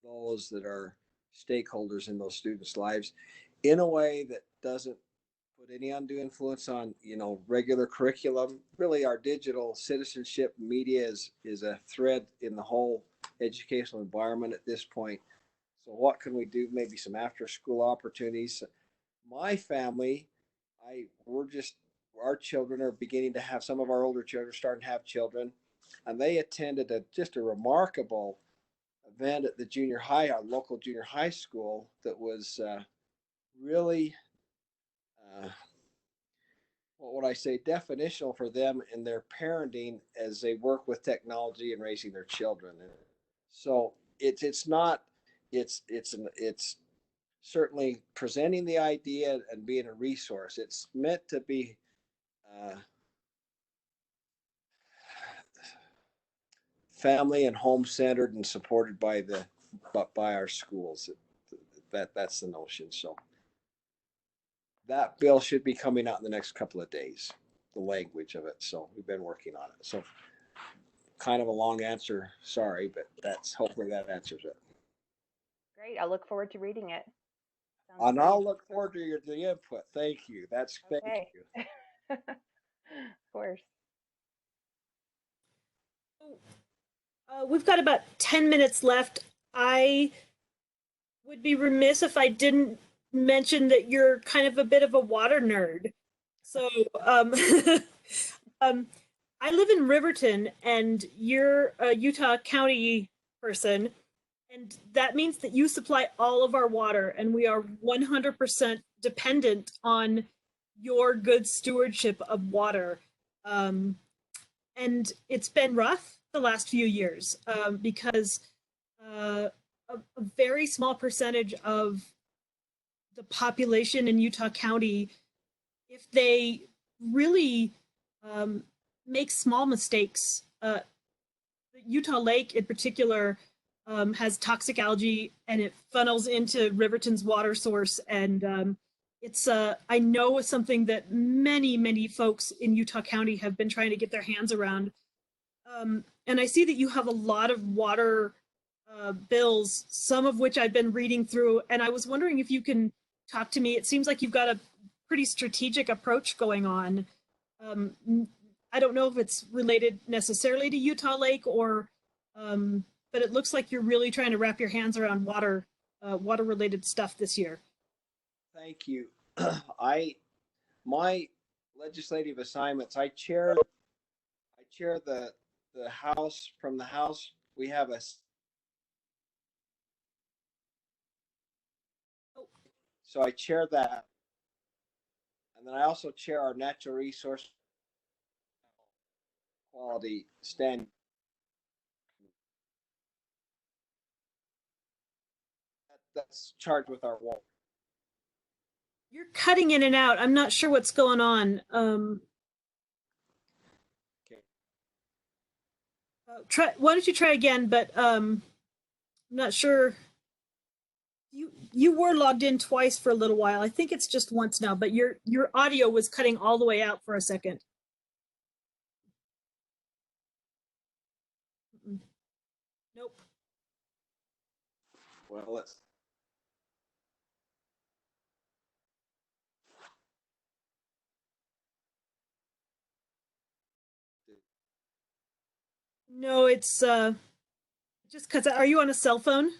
those that are stakeholders in those students' lives, in a way that doesn't put any undue influence on regular curriculum. Really, our digital citizenship media is a thread in the whole educational environment at this point. So what can we do? Maybe some after school opportunities. My family, our children are beginning to have, some of our older children starting to have children, and they attended just a remarkable event at the junior high, our local junior high school, that was really, what would I say, definitional for them in their parenting as they work with technology and raising their children. So it's certainly presenting the idea and being a resource. It's meant to be family and home centered and supported by our schools. That's the notion. So that bill should be coming out in the next couple of days, the language of it. So we've been working on it. So kind of a long answer, sorry, but hopefully that answers it. Great. I'll look forward to reading it. And I'll look forward to the input. Thank you. Thank you. Of course. We've got about 10 minutes left. I would be remiss if I didn't mention that you're kind of a bit of a water nerd. So I live in Riverton, and you're a Utah County person, and that means that you supply all of our water, and we are 100% dependent on your good stewardship of water. Um, and it's been rough the last few years because a very small percentage of the population in Utah County, if they really um, make small mistakes, Utah Lake in particular has toxic algae and it funnels into Riverton's water source. And it's, I know, something that many folks in Utah County have been trying to get their hands around. And I see that you have a lot of water bills, some of which I've been reading through. And I was wondering if you can talk to me. It seems like you've got a pretty strategic approach going on. Um, I don't know if it's related necessarily to Utah Lake or, but it looks like you're really trying to wrap your hands around water related stuff this year. Thank you. My legislative assignments, I chair the House. From the House, we have so I chair that. And then I also chair our natural resource quality standing. That's charged with our water. You're cutting in and out. I'm not sure what's going on. Okay. Why don't you try again? But I'm not sure. You were logged in twice for a little while. I think it's just once now. But your audio was cutting all the way out for a second. Nope. Well, let's. No, it's just because. Are you on a cell phone?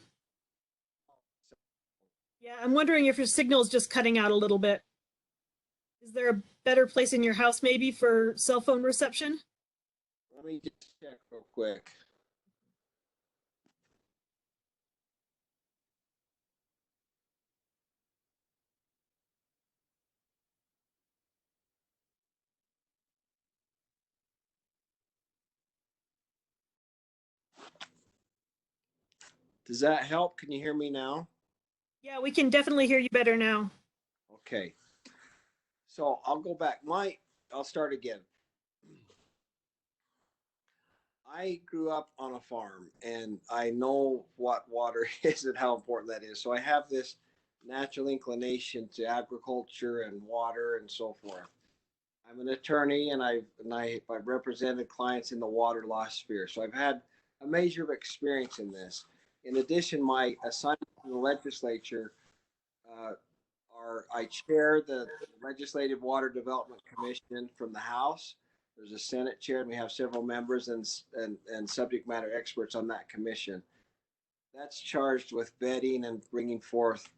Yeah, I'm wondering if your signal is just cutting out a little bit. Is there a better place in your house maybe for cell phone reception? Let me just check real quick. Does that help? Can you hear me now? Yeah, we can definitely hear you better now. Okay. So I'll go back. I'll start again. I grew up on a farm and I know what water is and how important that is. So I have this natural inclination to agriculture and water and so forth. I'm an attorney and I've represented clients in the water law sphere. So I've had a measure of experience in this. In addition, my assignment in the legislature I chair the Legislative Water Development Commission from the House. There's a Senate chair, and we have several members and subject matter experts on that commission. That's charged with vetting and bringing forth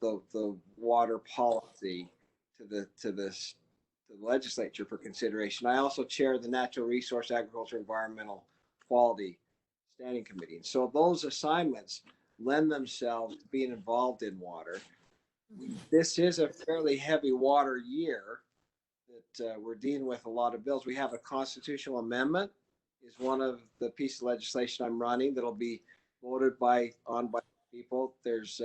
the water policy to the legislature for consideration. I also chair the Natural Resource Agriculture Environmental Quality Standing Committee. So those assignments lend themselves to being involved in water. This is a fairly heavy water year that we're dealing with a lot of bills. We have a constitutional amendment is one of the pieces of legislation I'm running that'll be voted on by people. There's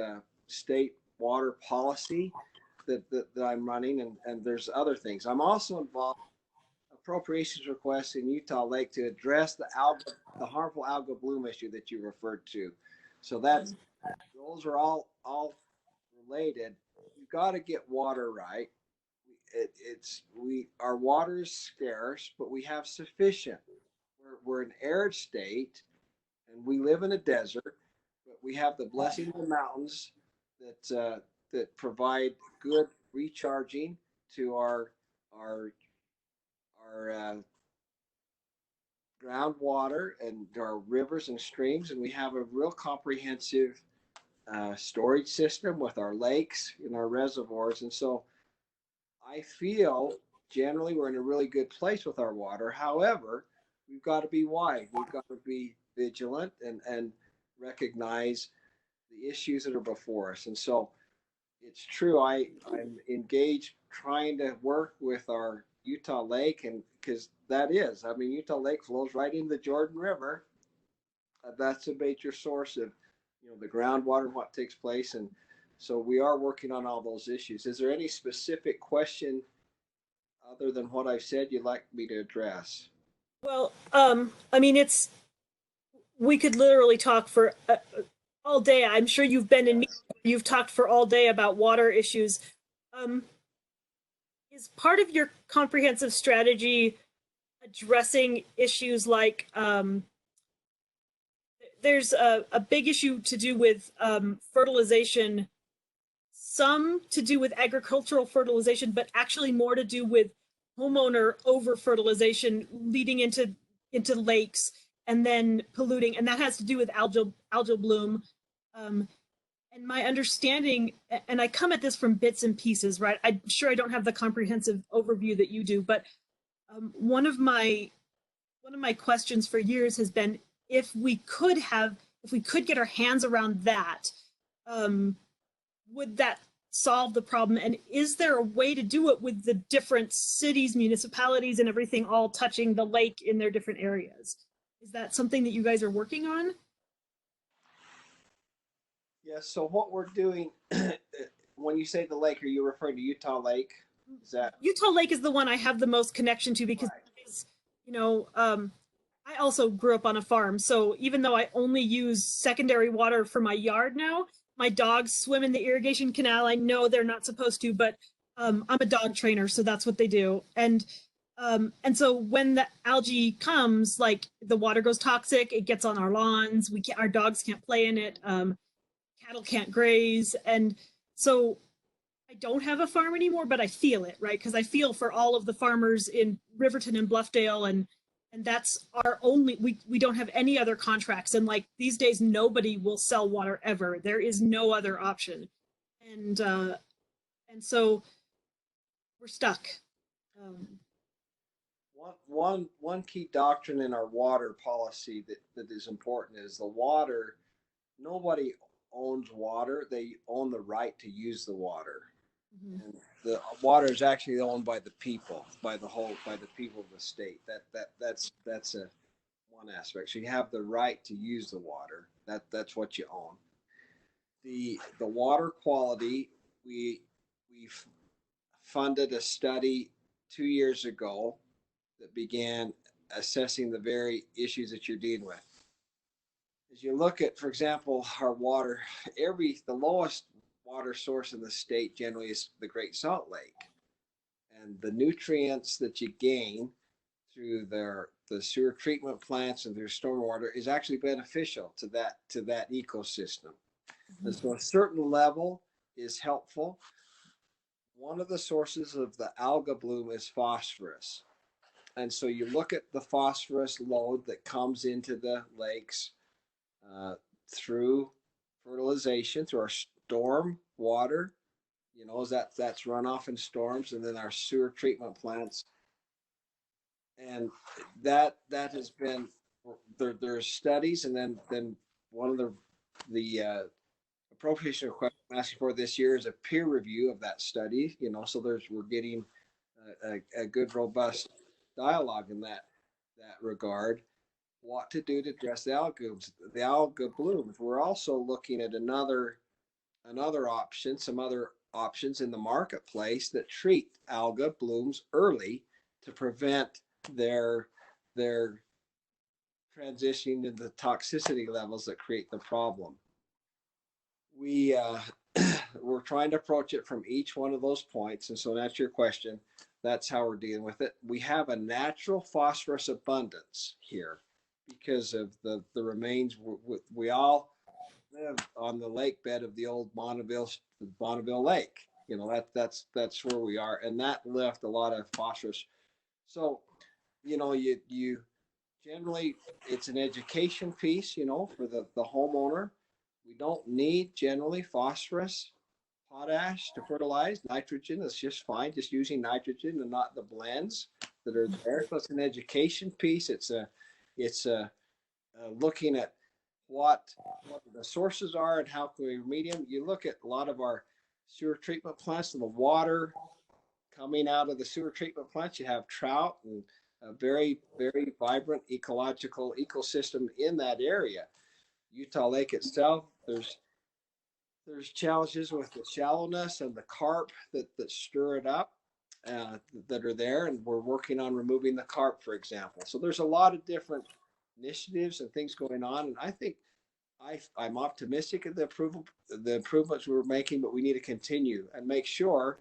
state water policy that I'm running, and there's other things. I'm also involved in appropriations requests in Utah Lake to address the harmful algal bloom issue that you referred to. So those are all related. You've got to get water right. Our water is scarce, but we have sufficient. We're an arid state, and we live in a desert, but we have the blessing of the mountains that provide good recharging to our groundwater and our rivers and streams, and we have a real comprehensive storage system with our lakes and our reservoirs. And so I feel generally we're in a really good place with our water. However, we've got to be wise. We've got to be vigilant and recognize the issues that are before us. And so it's true. I'm engaged trying to work with our Utah Lake, and because I mean, Utah Lake flows right into the Jordan River. That's a major source of, the groundwater and what takes place. And so we are working on all those issues. Is there any specific question other than what I've said you'd like me to address? Well, I mean, we could literally talk for all day. I'm sure you've been in meetings where you've talked for all day about water issues. Um, is part of your comprehensive strategy addressing issues like there's a big issue to do with fertilization, some to do with agricultural fertilization, but actually more to do with homeowner over fertilization leading into lakes and then polluting, and that has to do with algal bloom. And my understanding, and I come at this from bits and pieces, right? I'm sure I don't have the comprehensive overview that you do, but one of my questions for years has been if we could get our hands around that, would that solve the problem? And is there a way to do it with the different cities, municipalities, and everything all touching the lake in their different areas? Is that something that you guys are working on? Yes. So what we're doing, when you say the lake, are you referring to Utah Lake? Is that Utah Lake is the one I have the most connection to because, right. I also grew up on a farm. So even though I only use secondary water for my yard now, my dogs swim in the irrigation canal. I know they're not supposed to, but I'm a dog trainer, so that's what they do. And so when the algae comes, like the water goes toxic, it gets on our lawns. Our dogs can't play in it. Cattle can't graze, and so I don't have a farm anymore, but I feel it, right? Because I feel for all of the farmers in Riverton and Bluffdale, and that's our only. We don't have any other contracts, and like these days, nobody will sell water ever. There is no other option, and so we're stuck. One key doctrine in our water policy that is important is the water. Nobody owns water; they own the right to use the water. Mm-hmm. And the water is actually owned by the people, by the people of the state. That's a one aspect. So you have the right to use the water. That's what you own. The water quality, we've funded a study 2 years ago that began assessing the very issues that you're dealing with. As you look at, for example, our water, the lowest water source in the state generally is the Great Salt Lake, and the nutrients that you gain through the sewer treatment plants and through stormwater is actually beneficial to that ecosystem. Mm-hmm. And so a certain level is helpful. One of the sources of the alga bloom is phosphorus, and so you look at the phosphorus load that comes into the lakes through fertilization, through our storm water, that's runoff in storms, and then our sewer treatment plants. And that has been there's studies, and then one of the appropriation request I'm asking for this year is a peer review of that study. So we're getting a good robust dialogue in that regard. What to do to address the alga blooms. We're also looking at another option, some other options in the marketplace that treat alga blooms early to prevent their transitioning to the toxicity levels that create the problem. We're trying to approach it from each one of those points, and so that's your question. That's how we're dealing with it. We have a natural phosphorus abundance here because of the remains. We all live on the lake bed of the old Bonneville Lake. That's where we are, and that left a lot of phosphorus. So, you generally, it's an education piece, for the homeowner. We don't need generally phosphorus. potash to fertilize. Nitrogen is just fine, just using nitrogen and not the blends that are there. So it's an education piece. It's looking at what the sources are and how can we remediate them. You look at a lot of our sewer treatment plants and the water coming out of the sewer treatment plants. You have trout and a very, very vibrant ecological ecosystem in that area. Utah Lake itself, there's challenges with the shallowness and the carp that stir it up that are there, and we're working on removing the carp, for example. So there's a lot of different initiatives and things going on, and I think I'm optimistic of the improvements we're making, but we need to continue and make sure.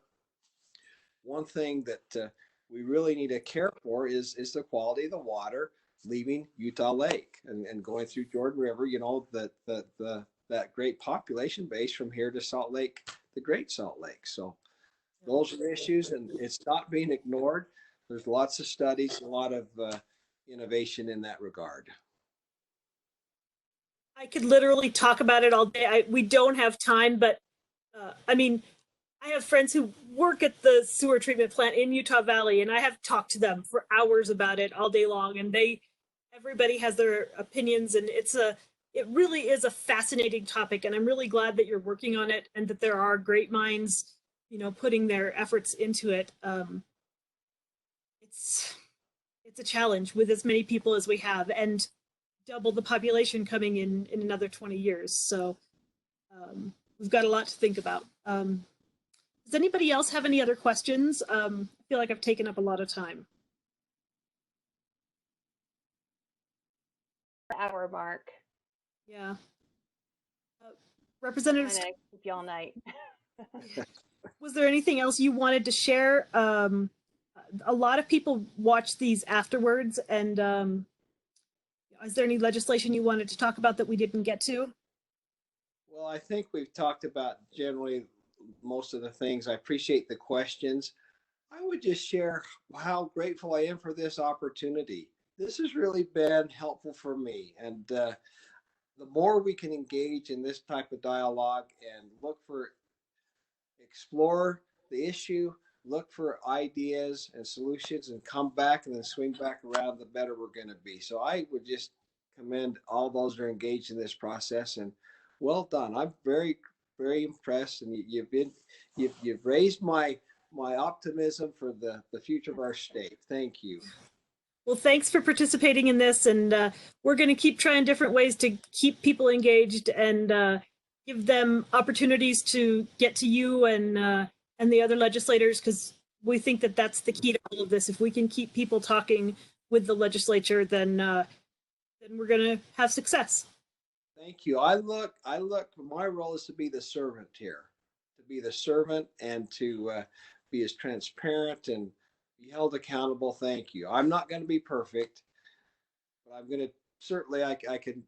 One thing that we really need to care for is the quality of the water leaving Utah Lake and going through Jordan River. You know, that great population base from here to Salt Lake, the Great Salt Lake. So those are issues, and it's not being ignored. There's lots of studies, a lot of innovation in that regard. I could literally talk about it all day. We don't have time, but I mean, I have friends who work at the sewer treatment plant in Utah Valley, and I have talked to them for hours about it all day long, and everybody has their opinions, and it really is a fascinating topic, and I'm really glad that you're working on it and that there are great minds, you know, putting their efforts into it. It's a challenge with as many people as we have, and double the population coming in another 20 years. So we've got a lot to think about. Does anybody else have any other questions? I feel like I've taken up a lot of time. Hour mark. Yeah. Representative, keep you all night. was there anything else you wanted to share? A lot of people watch these afterwards, and is there any legislation you wanted to talk about that we didn't get to? Well, I think we've talked about generally most of the things. I appreciate the questions. I would just share how grateful I am for this opportunity. This has really been helpful for me. And the more we can engage in this type of dialogue and explore the issue, look for ideas and solutions, and come back and then swing back around, the better we're going to be. So I would just commend all those who are engaged in this process, and well done. I'm very, very impressed, and you've raised my optimism for the future of our state. Thank you. Well, thanks for participating in this, and we're going to keep trying different ways to keep people engaged and give them opportunities to get to you and the other legislators, because we think that that's the key to all of this. If we can keep people talking with the legislature, then we're going to have success. Thank you. My role is to be the servant here, to be the servant and to be as transparent and be held accountable. Thank you. I'm not going to be perfect, but I'm going to certainly, I can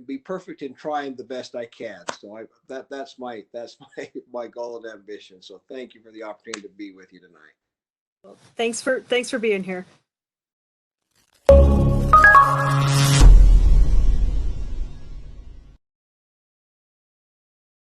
be perfect in trying the best I can. So that's my goal and ambition. So thank you for the opportunity to be with you tonight. Well, thanks for being here.